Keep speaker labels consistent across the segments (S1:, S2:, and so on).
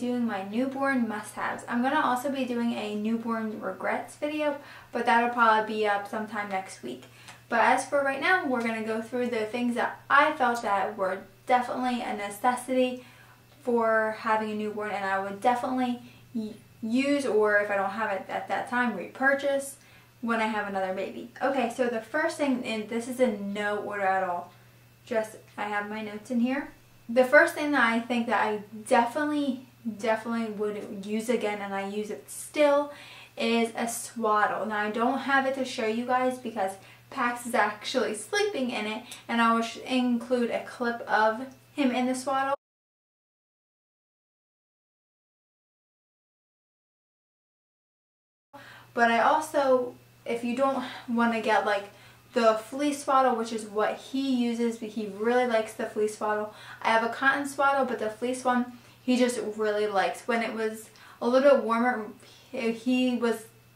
S1: doing my newborn must-haves. I'm going to also be doing a newborn regrets video, but that'll probably be up sometime next week. But as for right now, we're going to go through the things that I felt that were definitely a necessity for having a newborn, and I would definitely use, or if I don't have it at that time, repurchase when I have another baby. Okay, so the first thing, and this is in no order at all, just I have my notes in here. The first thing that I think that I definitely would use again, and I use it still, is a swaddle. Now I don't have it to show you guys because Pax is actually sleeping in it, and I will include a clip of him in the swaddle. But I also, if you don't want to get like the fleece swaddle, which is what he uses, but he really likes the fleece swaddle. I have a cotton swaddle, but the fleece one he just really likes. When it was a little bit warmer, he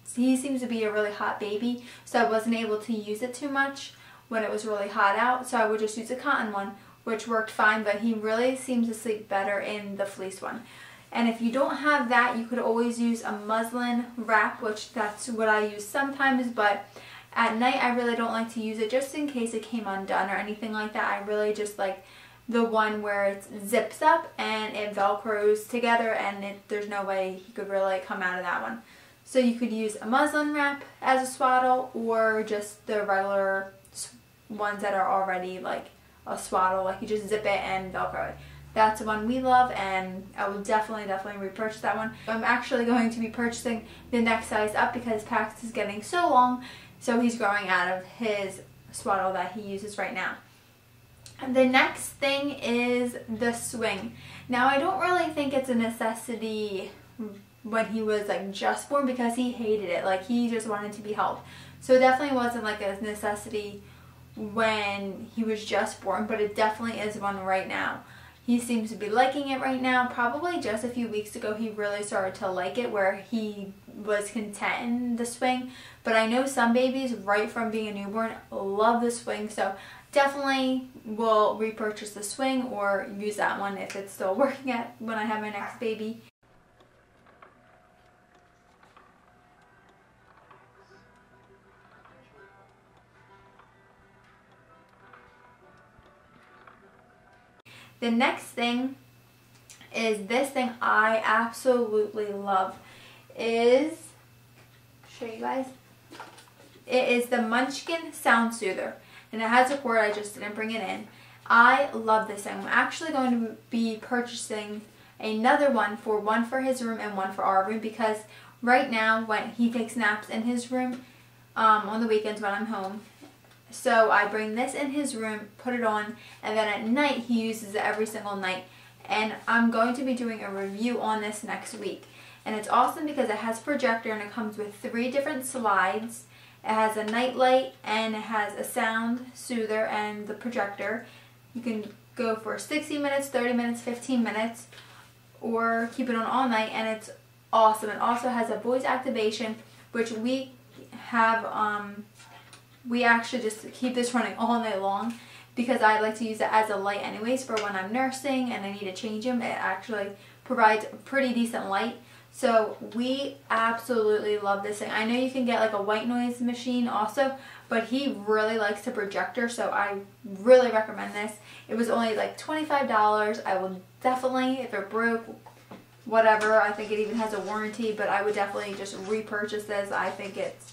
S1: seems to be a really hot baby, so I wasn't able to use it too much when it was really hot out, so I would just use a cotton one, which worked fine, but he really seems to sleep better in the fleece one. And if you don't have that, you could always use a muslin wrap, which that's what I use sometimes, but at night I really don't like to use it just in case it came undone or anything like that. I really just like the one where it zips up and it velcros together, and there's no way he could really come out of that one. So you could use a muslin wrap as a swaddle, or just the regular ones that are already like a swaddle, like you just zip it and velcro it. That's the one we love, and I will definitely repurchase that one. I'm actually going to be purchasing the next size up because Pax is getting so long, so he's growing out of his swaddle that he uses right now. And the next thing is the swing. Now I don't really think it's a necessity when he was like just born, because he hated it. Like he just wanted to be held. So it definitely wasn't like a necessity when he was just born, but it definitely is one right now. He seems to be liking it right now. Probably just a few weeks ago he really started to like it, where he was content in the swing. But I know some babies right from being a newborn love the swing, so definitely will repurchase the swing or use that one if it's still working at when I have my next baby. The next thing is this thing I absolutely love. Show you guys. It is the Munchkin Sound Soother, and it has a cord. I just didn't bring it in. I love this thing. I'm actually going to be purchasing another one for his room and one for our room, because right now when he takes naps in his room on the weekends when I'm home, so I bring this in his room, put it on, and then at night he uses it every single night. And I'm going to be doing a review on this next week. And it's awesome because it has a projector, and it comes with 3 different slides. It has a night light, and it has a sound soother and the projector. You can go for 60 minutes, 30 minutes, 15 minutes, or keep it on all night, and it's awesome. It also has a voice activation, which we have, we actually just keep this running all night long because I like to use it as a light anyways for when I'm nursing and I need to change him. It actually provides a pretty decent light. So we absolutely love this thing. I know you can get like a white noise machine also, but he really likes the projector, so I really recommend this. It was only like $25. I will definitely, if it broke, whatever, I think it even has a warranty, but I would definitely just repurchase this. I think it's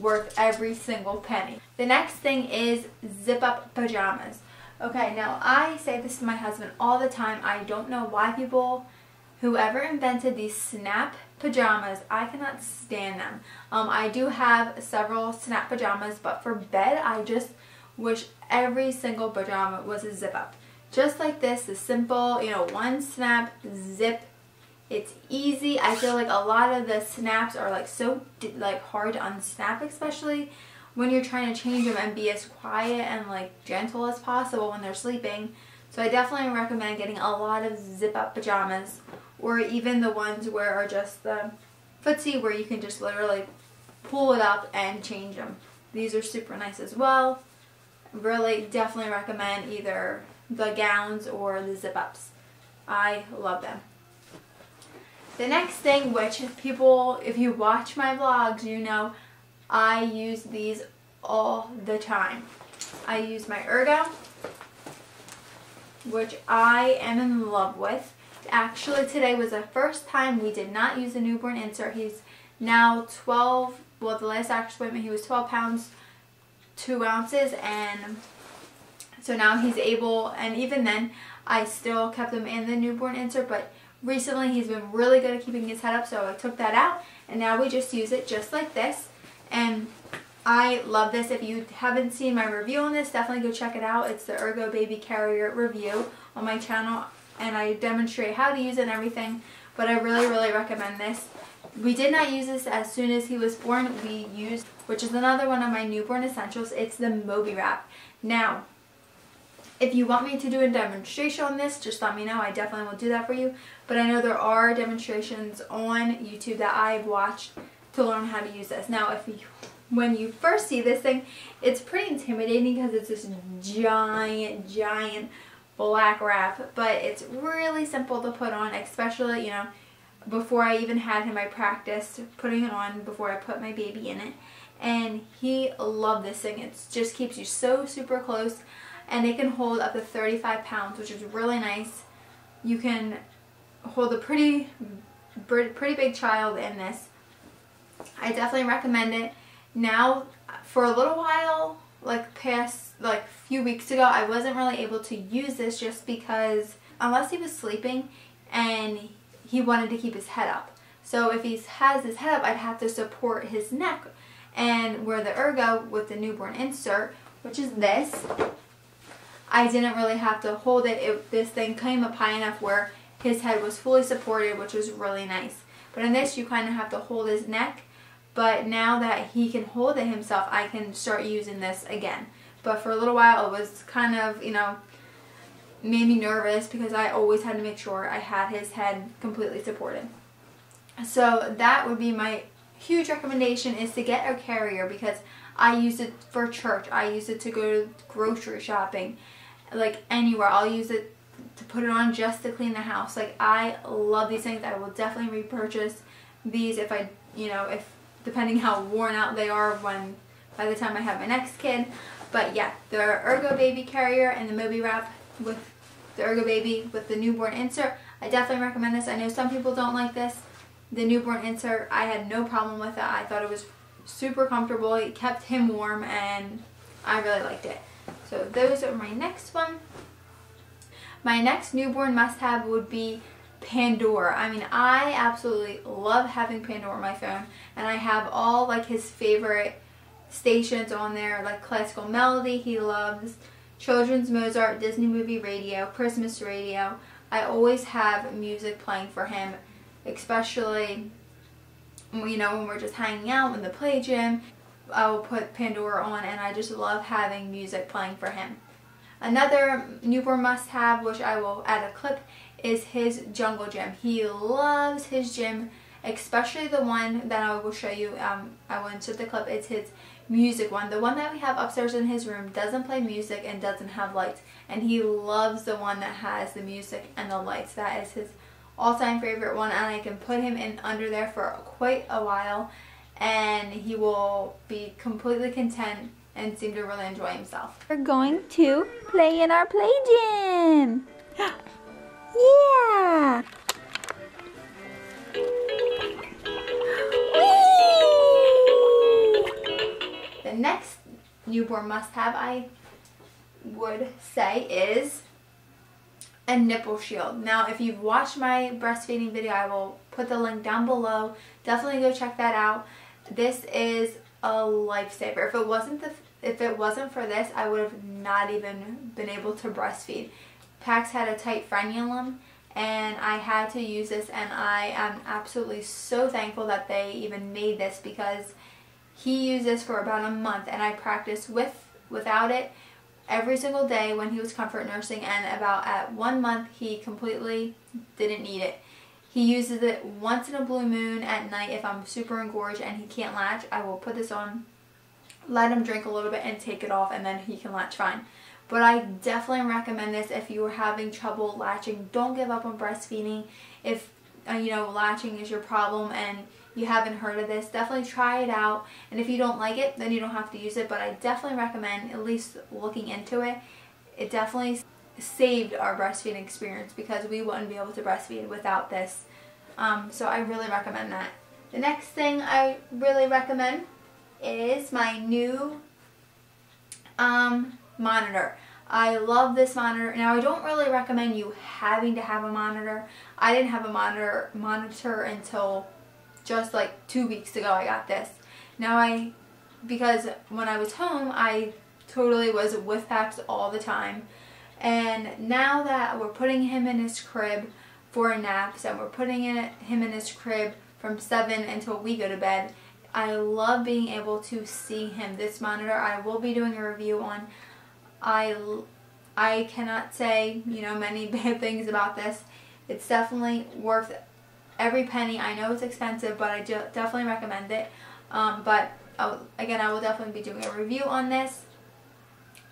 S1: worth every single penny. The next thing is zip-up pajamas. Okay, now I say this to my husband all the time. I don't know why whoever invented these snap pajamas, I cannot stand them. I do have several snap pajamas, but for bed, I just wish every single pajama was a zip-up. Just like this, the simple, one snap, zip. It's easy. I feel like a lot of the snaps are like so hard to unsnap, especially when you're trying to change them and be as quiet and like gentle as possible when they're sleeping. So I definitely recommend getting a lot of zip-up pajamas, or even the ones where are just the footsie, where you can just literally pull it up and change them. These are super nice as well. Really definitely recommend either the gowns or the zip-ups. I love them. The next thing, which people, if you watch my vlogs, you know I use these all the time. I use my ERGO, which I am in love with. Actually, today was the first time we did not use a newborn insert. He's now 12, well, the last doctor's appointment he was 12 pounds, 2 ounces, and so now he's able, and even then I still kept him in the newborn insert, but recently he's been really good at keeping his head up, so I took that out, and now we just use it just like this. And I love this. If you haven't seen my review on this, definitely go check it out. It's the ERGO baby carrier review on my channel, and I demonstrate how to use it and everything, but I really recommend this. We did not use this as soon as he was born. We used, which is another one of my newborn essentials, it's the Moby Wrap. Now, if you want me to do a demonstration on this, just let me know. I definitely will do that for you. But I know there are demonstrations on YouTube that I've watched to learn how to use this. Now, when you first see this thing, it's pretty intimidating because it's this giant black wrap. But it's really simple to put on, especially, you know, before I even had him, I practiced putting it on before I put my baby in it. And he loved this thing. It just keeps you so super close. And it can hold up to 35 pounds, which is really nice. You can hold a pretty big child in this. I definitely recommend it. Now, for a little while, like few weeks ago, I wasn't really able to use this just because unless he was sleeping and he wanted to keep his head up. So if he has his head up, I'd have to support his neck. And where the ERGO with the newborn insert, which is this, I didn't really have to hold it. This thing came up high enough where his head was fully supported, which was really nice. But in this, you kind of have to hold his neck. But now that he can hold it himself, I can start using this again. But for a little while, it was kind of, you know, made me nervous because I always had to make sure I had his head completely supported. So that would be my huge recommendation, is to get a carrier, because I use it for church. I use it to go grocery shopping, like anywhere. I'll use it to put it on just to clean the house. Like, I love these things. I will definitely repurchase these if I, you know, if depending how worn out they are by the time I have my next kid. But yeah, the ERGO baby carrier and the Moby Wrap with the ERGO baby with the newborn insert, I definitely recommend this. I know some people don't like this. The newborn insert, I had no problem with it. I thought it was super comfortable. It kept him warm, and I really liked it. So those are my next one. My next newborn must-have would be Pandora. I mean, I absolutely love having Pandora on my phone, and I have all like his favorite stations on there, like classical melody. He loves children's Mozart, Disney movie radio, Christmas radio. I always have music playing for him, especially, you know, when we're just hanging out in the play gym. I will put Pandora on, and I just love having music playing for him. Another newborn must-have, which I will add a clip, is his jungle gym. He loves his gym, especially the one that I will show you. I will insert the clip. It's his music one. The one that we have upstairs in his room doesn't play music and doesn't have lights, and he loves the one that has the music and the lights. That is his all-time favorite one, and I can put him in under there for quite a while, and he will be completely content and seem to really enjoy himself. We're going to play in our play gym. Yeah! Whee! The next newborn must-have, I would say, is a nipple shield. Now, if you've watched my breastfeeding video, I will put the link down below. Definitely go check that out. This is a lifesaver. If it wasn't for this, I would have not even been able to breastfeed. Pax had a tight frenulum, and I had to use this, and I am absolutely so thankful that they even made this, because he used this for about a month, and I practiced without it every single day when he was comfort nursing, and about at 1 month he completely didn't need it. He uses it once in a blue moon at night if I'm super engorged and he can't latch. I will put this on, let him drink a little bit, and take it off, and then he can latch fine. But I definitely recommend this if you are having trouble latching. Don't give up on breastfeeding. If latching is your problem and you haven't heard of this, definitely try it out. And if you don't like it, then you don't have to use it, but I definitely recommend at least looking into it. It definitely saved our breastfeeding experience because we wouldn't be able to breastfeed without this. So I really recommend that. The next thing I really recommend is my new monitor. I love this monitor. Now I don't really recommend you having to have a monitor. I didn't have a monitor until just like 2 weeks ago I got this. Now because when I was home I totally was with Pax all the time. And now that we're putting him in his crib for naps and we're putting him in his crib from 7 until we go to bed, I love being able to see him. This monitor I will be doing a review on. I cannot say, many bad things about this. It's definitely worth every penny. I know it's expensive, but I definitely recommend it. But again, I will definitely be doing a review on this.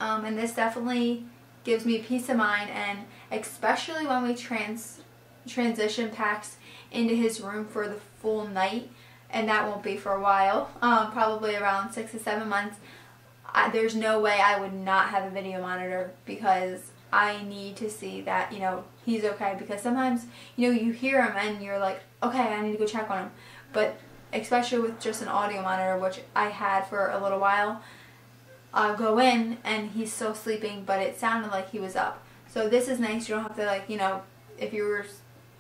S1: And this definitely gives me peace of mind, and especially when we transition Pax into his room for the full night, and that won't be for a while, probably around 6 to 7 months. There's no way I would not have a video monitor because I need to see that, he's okay. Because sometimes, you hear him and you're like, okay, I need to go check on him. But especially with just an audio monitor, which I had for a little while, I'll go in and he's still sleeping, but it sounded like he was up. So this is nice. You don't have to if you were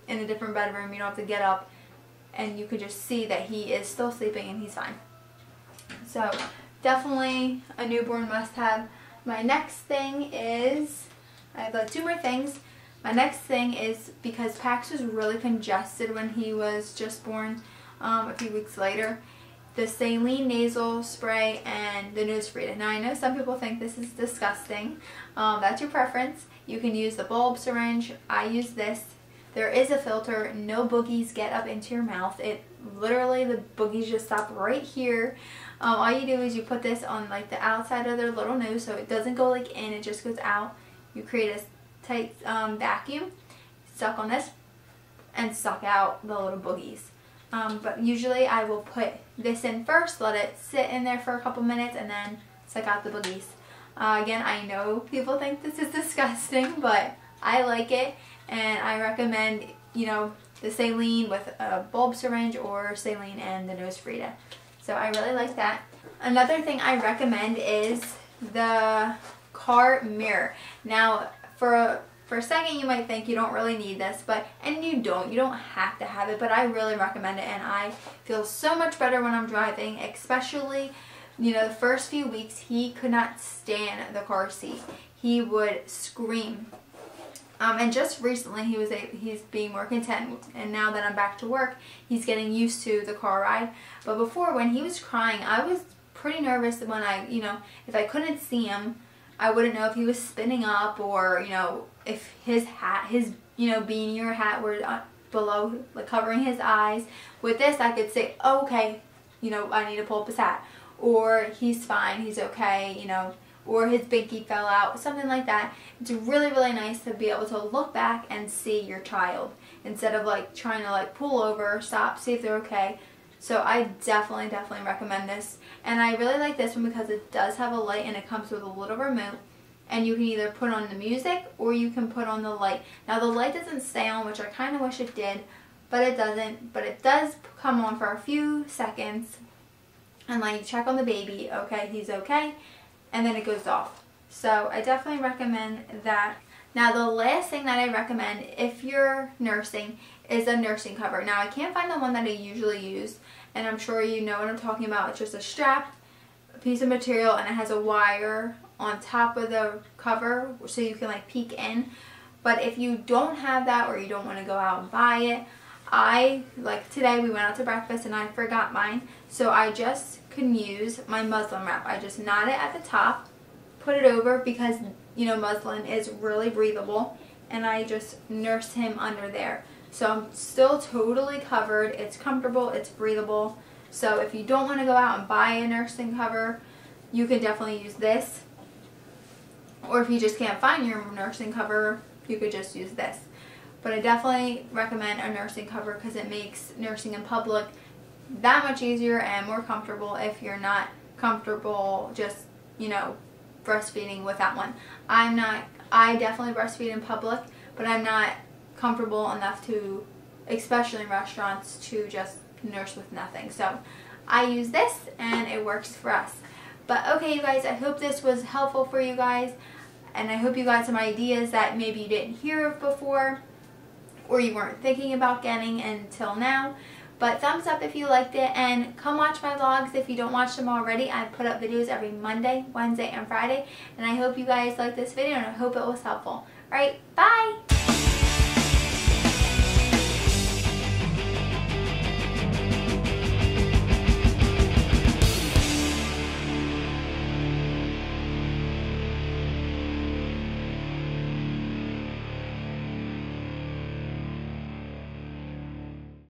S1: in a different bedroom, you don't have to get up, and you could just see that he is still sleeping and he's fine. So definitely a newborn must-have. My next thing is, I have 2 more things. My next thing is, because Pax was really congested when he was just born a few weeks later, the saline nasal spray and the nose freedom. Now I know some people think this is disgusting. That's your preference. You can use the bulb syringe. I use this. There is a filter. No boogies get up into your mouth. Literally the boogies just stop right here. All you do is you put this on the outside of their little nose, so it doesn't go in, it just goes out. You create a tight vacuum, suck on this, and suck out the little boogies. But usually I will put this in first, let it sit in there for a couple minutes, and then suck out the boogies. Again, I know people think this is disgusting, but I like it, and I recommend, the saline with a bulb syringe or saline and the nose Frida. So I really like that. Another thing I recommend is the car mirror. Now, for a second you might think you don't really need this, and you don't have to have it, but I really recommend it, and I feel so much better when I'm driving, especially, the first few weeks he could not stand the car seat. He would scream. And just recently he's being more content, and now that I'm back to work, he's getting used to the car ride. But before, when he was crying, I was pretty nervous when if I couldn't see him, I wouldn't know if he was spinning up, or if his hat, beanie or hat were below, covering his eyes. With this, I could say, oh, okay, I need to pull up his hat, or he's fine, he's okay, or his binky fell out, something like that. It's really, really nice to be able to look back and see your child instead of trying to pull over, stop, see if they're okay. So I definitely recommend this. And I really like this one because it does have a light, and it comes with a little remote, and you can either put on the music or you can put on the light. Now the light doesn't stay on, which I kind of wish it did, but it doesn't. But it does come on for a few seconds, and you check on the baby, okay, he's okay, and then it goes off. So I definitely recommend that. Now the last thing that I recommend if you're nursing is a nursing cover. Now I can't find the one that I usually use, and I'm sure you know what I'm talking about. It's just a strap, a piece of material, and it has a wire on top of the cover so you can peek in. But if you don't have that, or you don't want to go out and buy it, today we went out to breakfast and I forgot mine, so I just can use my muslin wrap. I just knot it at the top, put it over, because muslin is really breathable, and I just nurse him under there. So I'm still totally covered, it's comfortable, it's breathable. So if you don't want to go out and buy a nursing cover, you can definitely use this. Or if you just can't find your nursing cover, you could just use this. But I definitely recommend a nursing cover because it makes nursing in public that much easier and more comfortable if you're not comfortable just, you know, breastfeeding without one. I definitely breastfeed in public, but I'm not comfortable enough to, especially in restaurants, to just nurse with nothing. So I use this and it works for us. But okay, you guys, I hope this was helpful for you guys, and I hope you got some ideas that maybe you didn't hear of before or you weren't thinking about getting until now. But thumbs up if you liked it, and come watch my vlogs if you don't watch them already. I put up videos every Monday, Wednesday, and Friday, and I hope you guys liked this video and I hope it was helpful. Alright, bye!